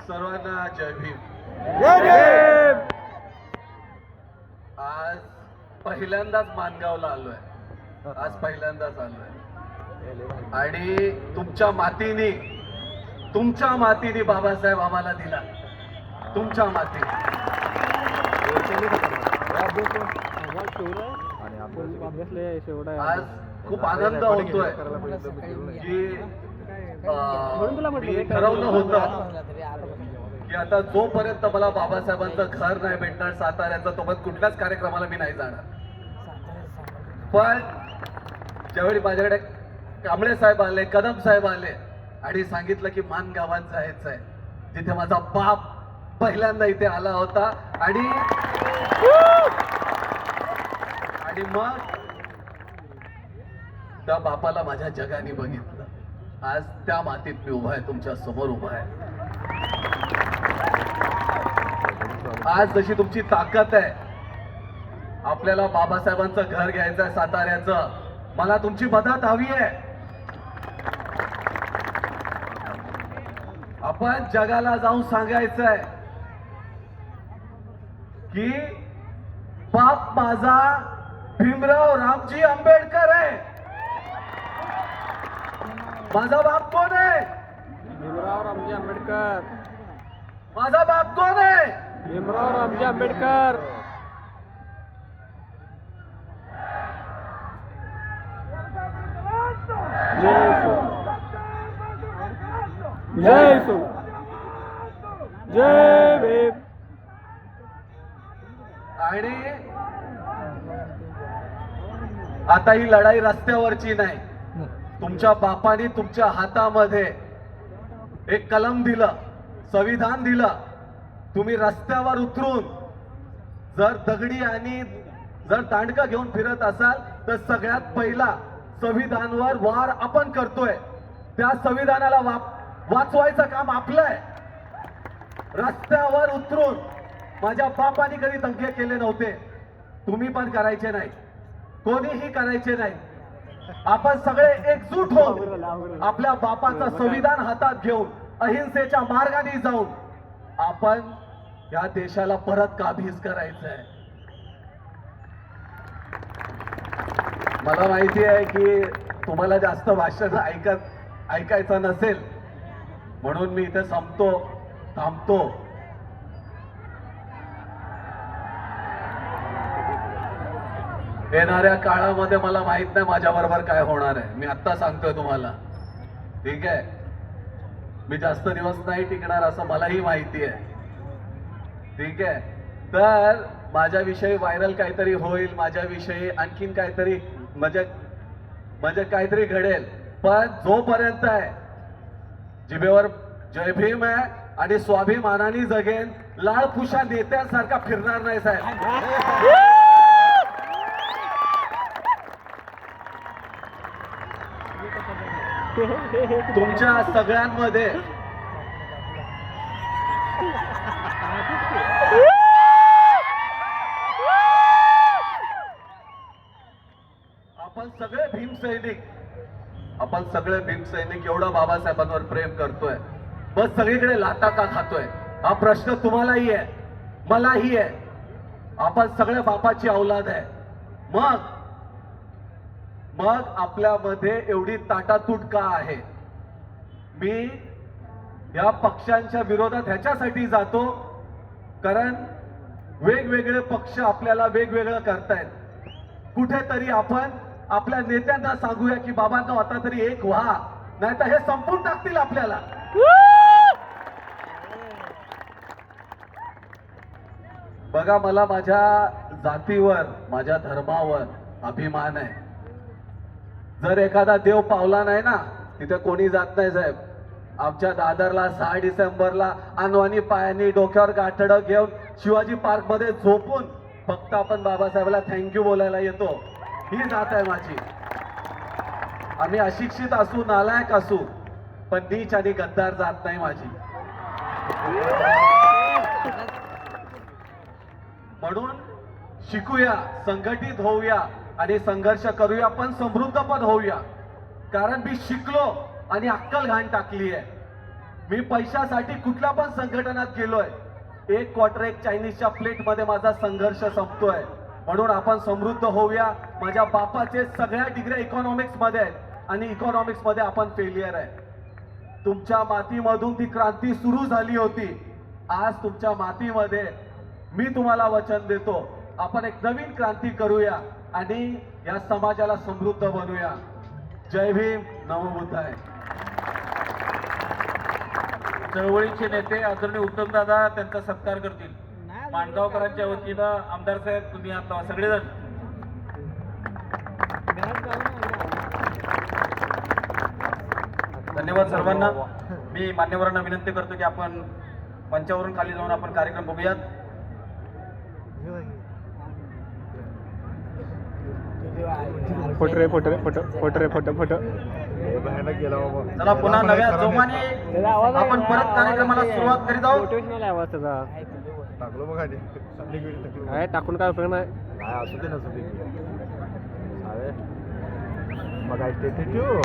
सर्वांना जय भीम. आज पहिल्यांदाच माणगावला आलोय. आज पहिल्यांदाच आलोय आणि तुमच्या मातीने बाबासाहेब आम्हाला दिला. तुमच्या मातीने आज खूप आनंद होतोय की मी ठरवलं होतं की आता जोपर्यंत मला बाबासाहेबांचं घर नाही भेटणार साताऱ्याचं तोपर्यंत कुठल्याच कार्यक्रमाला मी नाही जाणार. पण ज्यावेळी माझ्याकडे कांबळे साहेब आले, कदम साहेब आले आणि सांगितलं की मान गावात जायचंय, जिथे माझा बाप पहिल्यांदा इथे आला होता आणि मग त्या बापाला माझ्या जगाने बघितलं. आज त्या मातीत मी उभा आहे, तुमच्या समोर उभा आहे. आज जशी तुमची ताकद आहे, आपल्याला बाबासाहेबांचं घर घ्यायचं आहे साताऱ्याचं, मला तुमची मदत हवी आहे. आपण जगाला जाऊन सांगायचंय की बाप माझा भीमराव रामजी आंबेडकर आहे. माझा बाप कोण आहे? भीमराव रामजी आंबेडकर. माझा बाप कोण आहे? भीमराव रामजी आंबेडकर. जय सो जय भीम. आणि आता ही लढाई रस्त्यावरची नाही. तुमच्या बापाने तुमच्या हातामध्ये एक कलम दिलं, संविधान दिलं. तुम्ही रस्त्यावर उतरून जर दगडी आणि जर दांडका घेऊन फिरत असाल तर सगळ्यात पहिला संविधानावर वार आपण करतोय. त्या संविधानाला वाचवायचं काम आपलं आहे. रस्त्यावर उतरून माझ्या बापाने कधी दंगे केले नव्हते, तुम्ही पण करायचे नाही, कोणीही करायचे नाही. आपण सगळे एकजूट होऊन आपल्या बापाचं संविधान हातात घेऊन अहिंसेच्या मार्गाने जाऊन आपण या देशाला परत काबीज करायचंय. मला माहिती आहे की तुम्हाला जास्त भाषण ऐकायचं नसेल, म्हणून मी इथे थांबतो. येणाऱ्या काळामध्ये मला माहित नाही माझ्या बरोबर काय होणार आहे. मी आत्ता सांगतोय तुम्हाला, ठीक आहे? मी जास्त दिवस नाही टिकणार असं मलाही माहिती आहे, ठीक आहे? तर माझ्याविषयी व्हायरल काहीतरी होईल, माझ्याविषयी आणखीन काहीतरी म्हणजे काहीतरी घडेल, पण जोपर्यंत आहे जिभेवर जय भीम आहे आणि स्वाभिमानाने जगेन, लाळपुशा नेत्यांसारखा फिरणार नाही साहेब. तुमच्या सगळ्यांमध्ये आपण सगळे भीमसैनिक एवढं बाबासाहेबांवर प्रेम करतोय, बस सगळीकडे लाथा का खातोय? हा प्रश्न तुम्हालाही आहे, मलाही आहे. आपण सगळे बापाची औलाद आहे. मग आपल्यामध्ये एवढी ताटातूट का आहे? मी या पक्षांच्या विरोधात ह्याच्यासाठी जातो कारण वेगवेगळे पक्ष आपल्याला वेगवेगळं करतायत. कुठेतरी आपण आपल्या नेत्यांना सांगूया की बाबांनो आता तरी एक व्हा, नाही तर हे संपून टाकतील आपल्याला. बघा, मला माझ्या जातीवर, माझ्या धर्मावर अभिमान आहे. जर एखादा देव पावला नाही ना, तिथे कोणी जात नाही साहेब. आमच्या दादरला 6 डिसेंबरला अनवाणी पायांनी डोक्यावर गाठडं घेऊन शिवाजी पार्क मध्ये झोपून फक्त आपण बाबासाहेबाला थँक्यू बोलायला येतो. ही जात आहे माझी. आम्ही अशिक्षित असू, नालायक असू, पण नीच आणि गद्दार जात नाही माझी. म्हणून शिकूया, संघटित होऊया आणि संघर्ष करूया, पण समृद्ध पण होऊया. कारण मी शिकलो आणि अक्कल घाण टाकली आहे. मी पैशासाठी कुठल्या पण संघटनात गेलोय. एक क्वार्टर एक चायनीजच्या प्लेटमध्ये माझा संघर्ष संपतोय. म्हणून आपण समृद्ध होऊया. माझ्या बापाचे सगळ्या डिग्र्या इकॉनॉमिक्स मध्ये आहेत आणि इकॉनॉमिक्स मध्ये आपण फेलियर आहे. तुमच्या मातीमधून ती क्रांती सुरू झाली होती. आज तुमच्या मातीमध्ये मी तुम्हाला वचन देतो, आपण एक नवीन क्रांती करूया आणि या समाजाला समृद्ध बनवूया. जय भीम, नमो बुद्धाय. चळवळीचे नेते आदरणीय उत्तमदादा त्यांचा सत्कार करतील. माणगावकरांच्या वतीनं आमदार साहेब तुम्ही आता सगळेजण धन्यवाद सर्वांना. मी मान्यवरांना विनंती करतो की आपण मंचावरून खाली जाऊन आपण कार्यक्रम बघूयात. फोटो रे फोटो रे फोटो फोटो रे फोटो फोटो. चला पुन्हा नव्या जोमाने आपण परत कार्यक्रमाला सुरुवात करीत आहोत. फोटोच नाही आवाज त्याचा. टाकलो बघा ते. काय टाकून काय उपयोग नाही. काय असू दे नसू दे. अरे बघा ते ठेव.